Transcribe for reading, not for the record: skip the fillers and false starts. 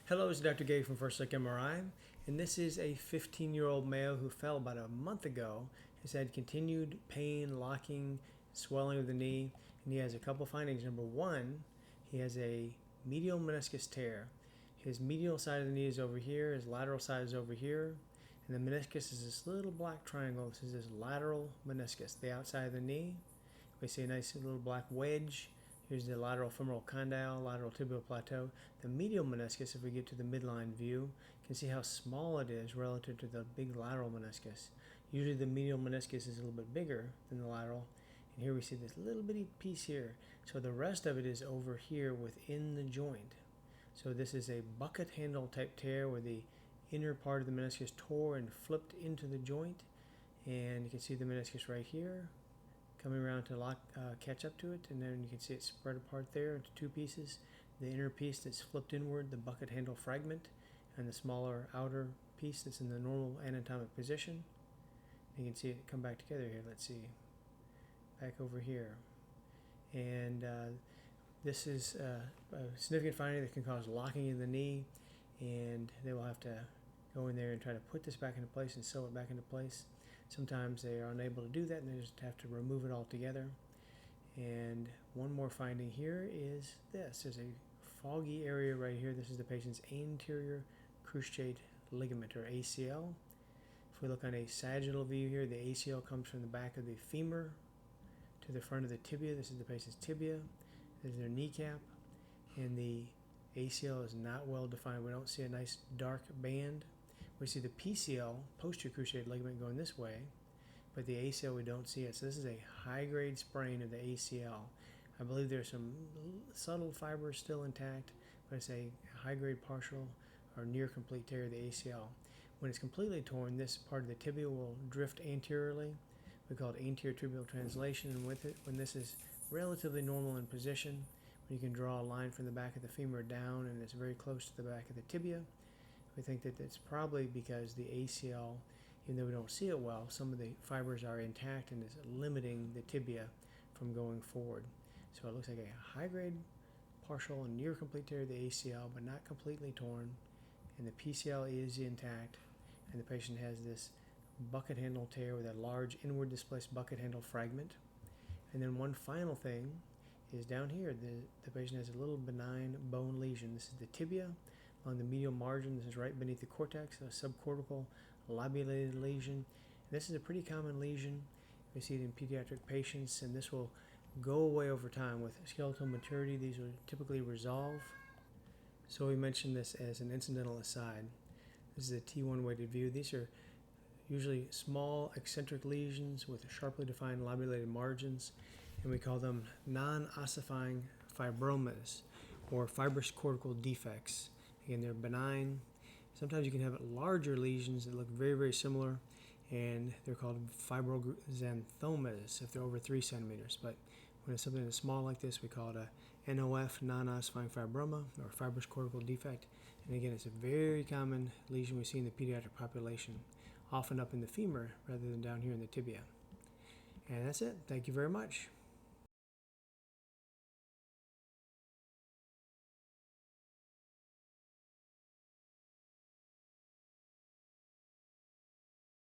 Hello, it's Dr. Gay from First Look MRI, and this is a 15-year-old male who fell about a month ago. He's had continued pain, locking, swelling of the knee, and he has a couple findings. Number one, he has a medial meniscus tear. His medial side of the knee is over here, his lateral side is over here, and the meniscus is this little black triangle. This is his lateral meniscus, the outside of the knee. We see a nice little black wedge. Here's the lateral femoral condyle, lateral tibial plateau. The medial meniscus, if we get to the midline view, you can see how small it is relative to the big lateral meniscus. Usually the medial meniscus is a little bit bigger than the lateral. And here we see this little bitty piece here. So the rest of it is over here within the joint. So this is a bucket handle type tear where the inner part of the meniscus tore and flipped into the joint. And you can see the meniscus right here, coming around to catch up to it, and then you can see it spread apart there into two pieces. The inner piece that's flipped inward, the bucket handle fragment, and the smaller outer piece that's in the normal anatomic position. You can see it come back together here. Let's see, back over here. And this is a significant finding that can cause locking in the knee, and they will have to go in there and try to put this back into place and sew it back into place. Sometimes they are unable to do that and they just have to remove it altogether. And one more finding here is this. There's a foggy area right here. This is the patient's anterior cruciate ligament, or ACL. If we look on a sagittal view here, the ACL comes from the back of the femur to the front of the tibia. This is the patient's tibia. This is their kneecap. And the ACL is not well defined. We don't see a nice dark band. We see the PCL, posterior cruciate ligament, going this way, but the ACL we don't see it. So this is a high-grade sprain of the ACL. I believe there's some subtle fibers still intact, but it's a high-grade partial or near complete tear of the ACL. When it's completely torn, this part of the tibia will drift anteriorly. We call it anterior tibial translation, and with it, when this is relatively normal in position, when you can draw a line from the back of the femur down and it's very close to the back of the tibia, we think that it's probably because the ACL, even though we don't see it well, some of the fibers are intact and is limiting the tibia from going forward. So it looks like a high-grade partial and near complete tear of the ACL, but not completely torn, and the PCL is intact, and the patient has this bucket handle tear with a large inward displaced bucket handle fragment. And then one final thing is down here, the patient has a little benign bone lesion. This is the tibia on the medial margin. This is right beneath the cortex, a subcortical lobulated lesion. This is a pretty common lesion. We see it in pediatric patients, and this will go away over time. With skeletal maturity, these will typically resolve. So we mentioned this as an incidental aside. This is a T1 weighted view. These are usually small eccentric lesions with sharply defined lobulated margins, and we call them non-ossifying fibromas or fibrous cortical defects. Again, they're benign. Sometimes you can have larger lesions that look very, very similar, and they're called fibroxanthomas if they're over 3 centimeters. But when it's something that's small like this, we call it a NOF, non-ossifying fibroma, or fibrous cortical defect. And again, it's a very common lesion we see in the pediatric population, often up in the femur rather than down here in the tibia. And that's it. Thank you very much.